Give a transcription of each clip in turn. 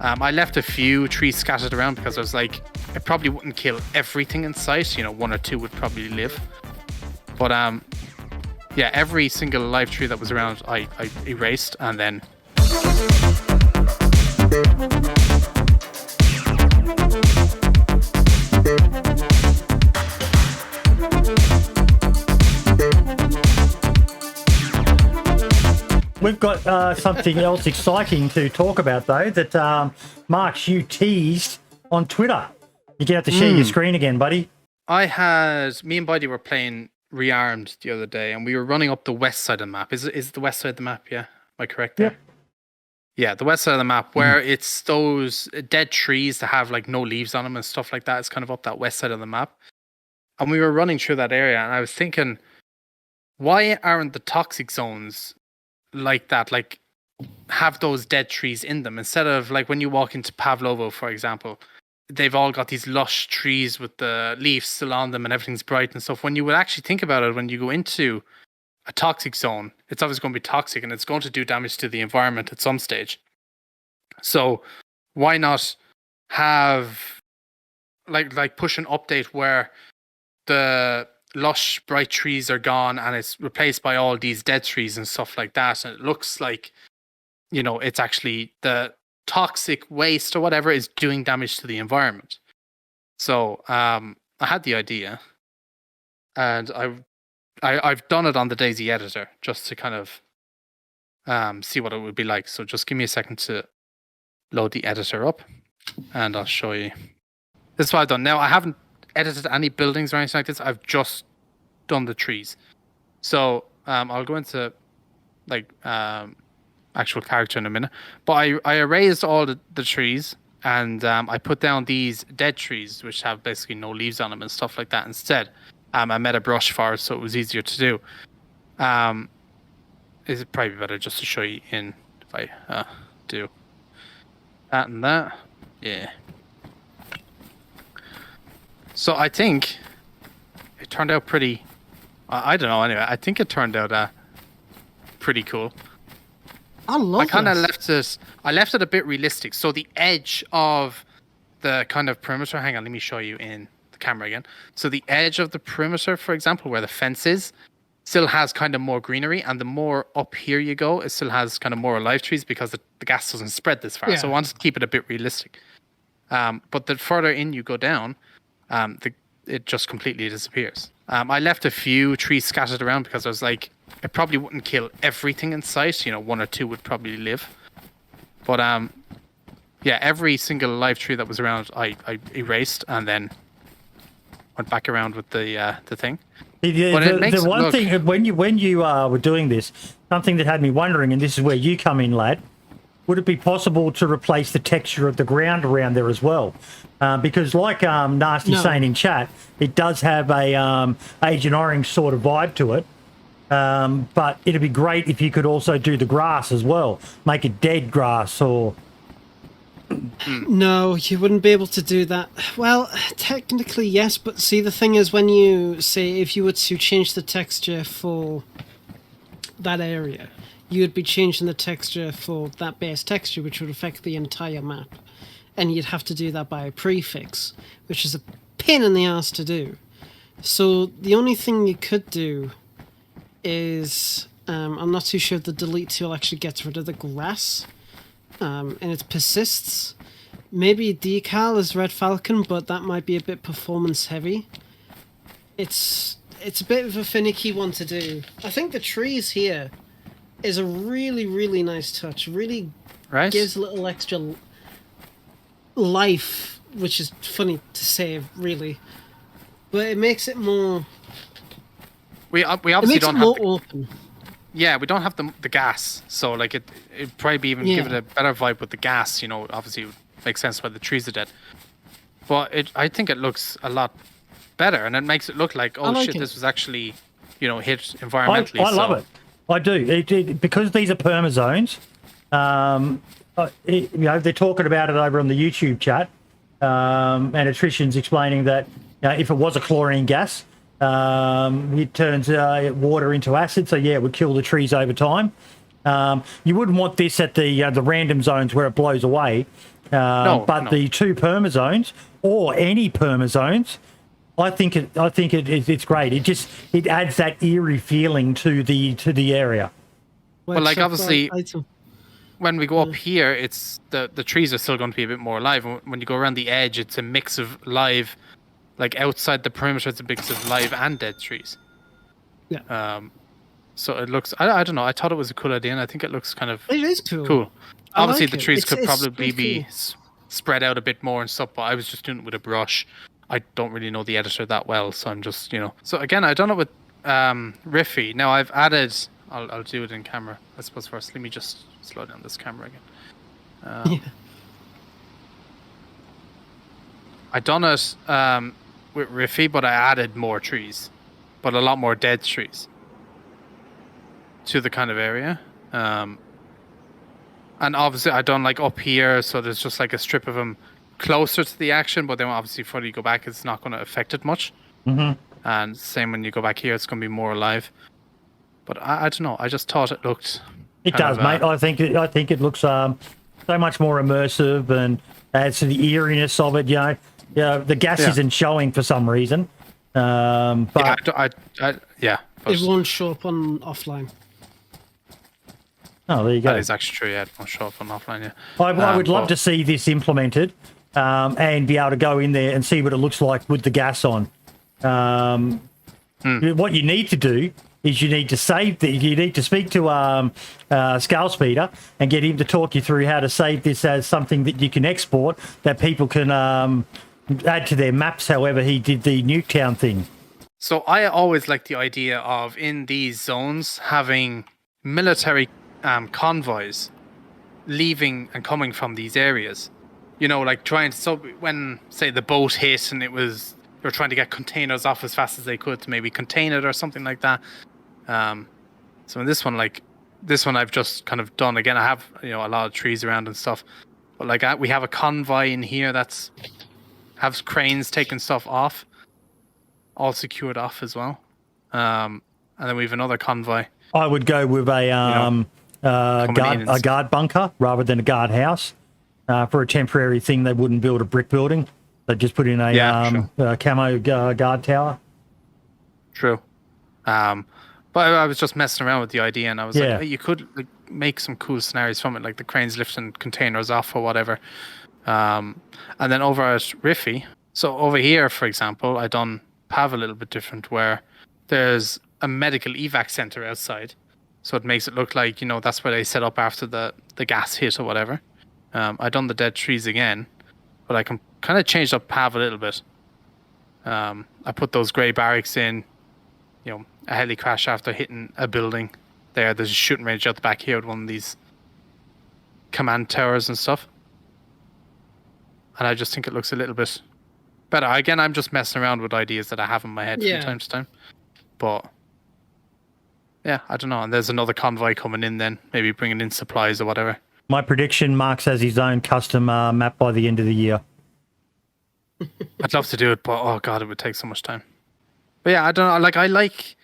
I left a few trees scattered around because I was like, it probably wouldn't kill everything in sight. You know, one or two would probably live. But yeah, every single live tree that was around, I erased and then. We've got something else exciting to talk about, though, that Mark, you teased on Twitter. You get to share your screen again, buddy. Me and Buddy were playing Rearmed the other day, and we were running up the west side of the map. Is it the west side of the map? Yeah, am I correct there? Yeah, the west side of the map, where it's those dead trees that have like no leaves on them and stuff like that. It's kind of up that west side of the map. And we were running through that area, and I was thinking, why aren't the toxic zones like that, like have those dead trees in them, instead of like when you walk into Pavlovo, for example, they've all got these lush trees with the leaves still on them and everything's bright and stuff. When you would actually think about it, when you go into a toxic zone, it's obviously going to be toxic and it's going to do damage to the environment at some stage. So why not have like push an update where the lush bright trees are gone and it's replaced by all these dead trees and stuff like that, and it looks like, you know, it's actually the toxic waste or whatever is doing damage to the environment. So I had the idea, and I've done it on the DayZ editor just to kind of see what it would be like. So just give me a second to load the editor up and I'll show you. This is what I've done. Now, I haven't edited any buildings or anything like this. I've just done the trees. So I'll go into like actual character in a minute. But I erased all the trees, and I put down these dead trees which have basically no leaves on them and stuff like that instead. I made a brush for it so it was easier to do. Is it probably better just to show you in if I do that and that? Yeah. So I think it turned out pretty. I don't know. Anyway, I think it turned out pretty cool. I love. I kind of left it. I left it a bit realistic. So the edge of the kind of perimeter. Hang on, let me show you in the camera again. So the edge of the perimeter, for example, where the fence is, still has kind of more greenery, and the more up here you go, it still has kind of more live trees because the gas doesn't spread this far. Yeah. So I wanted to keep it a bit realistic. But the further in you go down, it just completely disappears. I left a few trees scattered around because I was like, it probably wouldn't kill everything in sight. You know, one or two would probably live. But yeah, every single live tree that was around, I erased and then went back around with the thing. The one thing when you were doing this, something that had me wondering, and this is where you come in, lad. Would it be possible to replace the texture of the ground around there as well? Because like Nasty's saying in chat, it does have a Agent Orange sort of vibe to it. But it'd be great if you could also do the grass as well. Make it dead grass or... No, you wouldn't be able to do that. Well, technically yes, but see, the thing is, when you say if you were to change the texture for that area, you would be changing the texture for that base texture, which would affect the entire map. And you'd have to do that by a prefix, which is a pain in the ass to do. So the only thing you could do is, I'm not too sure if the delete tool actually gets rid of the grass, and it persists. Maybe decal is Red Falcon, but that might be a bit performance heavy. It's a bit of a finicky one to do. I think the trees here is a really, really nice touch. Really gives a little extra life, which is funny to say, really. But it makes it more... We obviously don't have... open. Yeah, we don't have the gas, so like it'd probably even give it a better vibe with the gas. You know, obviously it would make sense why the trees are dead. But I think it looks a lot better, and it makes it look like, oh shit, this was actually, you know, hit environmentally. I love it. I do. Because these are perma zones. You know, they're talking about it over on the YouTube chat, and Attrition's explaining that if it was a chlorine gas, it turns water into acid, so yeah, it would kill the trees over time. You wouldn't want this at the random zones where it blows away. But no. the 2 perma zones or any perma zones, I think it's great. It adds that eerie feeling to the area. Well, like, obviously, item. when we go up here, it's the trees are still going to be a bit more alive. When you go around the edge, it's a mix of live, like outside the perimeter, it's a mix of live and dead trees. Yeah. So it looks, I don't know, I thought it was a cool idea, and I think it looks kind of It is cool. cool. I Obviously, like the it. trees could It's probably be spooky. spread out a bit more and stuff, but I was just doing it with a brush. I don't really know the editor that well, so I'm just, So again, I done it with Riffy. Now I've added, I'll do it in camera, I suppose, first. Let me just slow down this camera again. I done it with Riffy, but I added more trees, but a lot more dead trees to the kind of area. And obviously I done like up here, so there's just like a strip of them closer to the action, but then obviously before you go back, it's not going to affect it much. And same when you go back here, it's going to be more alive. But I don't know, I just thought it looked... It does, mate. I think it looks so much more immersive and adds to the eeriness of it. The gas isn't showing for some reason. But It won't show up on offline. Oh, there you go. That is actually true. Yeah, it won't show up on offline. Yeah, I would love to see this implemented and be able to go in there and see what it looks like with the gas on. What you need to do is you need to speak to Scale Speeder and get him to talk you through how to save this as something that you can export that people can add to their maps. However, he did the Nuketown thing. So I always like the idea of in these zones having military convoys leaving and coming from these areas. Like trying to, so when say the boat hit and they're trying to get containers off as fast as they could to maybe contain it or something like that. So in this one I've just kind of done again. I have a lot of trees around and stuff, but like we have a convoy in here has cranes taking stuff off, all secured off as well. And then we have another convoy. I would go with a guard bunker rather than a guard house. For a temporary thing, they wouldn't build a brick building. They'd just put in a camo guard tower. True. But I was just messing around with the idea, and I was like, hey, you could make some cool scenarios from it, like the cranes lifting containers off or whatever. And then over at Riffy, so over here, for example, I done Pav a little bit different, where there's a medical evac center outside. So it makes it look like, that's where they set up after the gas hit or whatever. I done the dead trees again, but I can kind of change up Pav a little bit. I put those grey barracks in, a heli crash after hitting a building. There's a shooting range out the back here with one of these command towers and stuff. And I just think it looks a little bit better. Again, I'm just messing around with ideas that I have in my head from time to time. But yeah, I don't know. And there's another convoy coming in then, maybe bringing in supplies or whatever. My prediction, Mark's has his own custom map by the end of the year. I'd love to do it, but oh god, it would take so much time. But yeah, I don't know. I like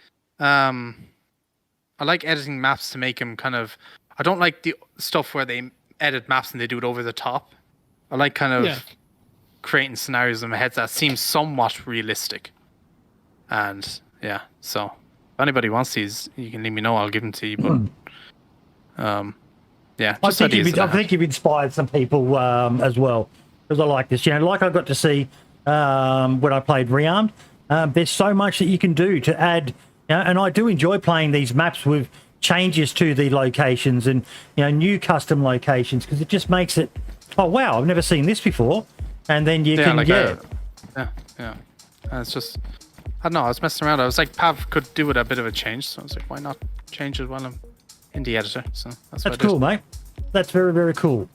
editing maps to make them kind of... I don't like the stuff where they edit maps and they do it over the top. I like kind of creating scenarios in my head that seem somewhat realistic. And yeah, so if anybody wants these, you can let me know. I'll give them to you. But yeah, I think you've inspired some people as well, because I like this. Like I got to see when I played Rearmed. There's so much that you can do to add, and I do enjoy playing these maps with changes to the locations and new custom locations, because it just makes it, oh wow, I've never seen this before, and then you can And it's just, I don't know, I was messing around. I was like, Pav could do with a bit of a change, so I was like, why not change it while I'm in the editor? So that's cool, mate. That's very, very cool.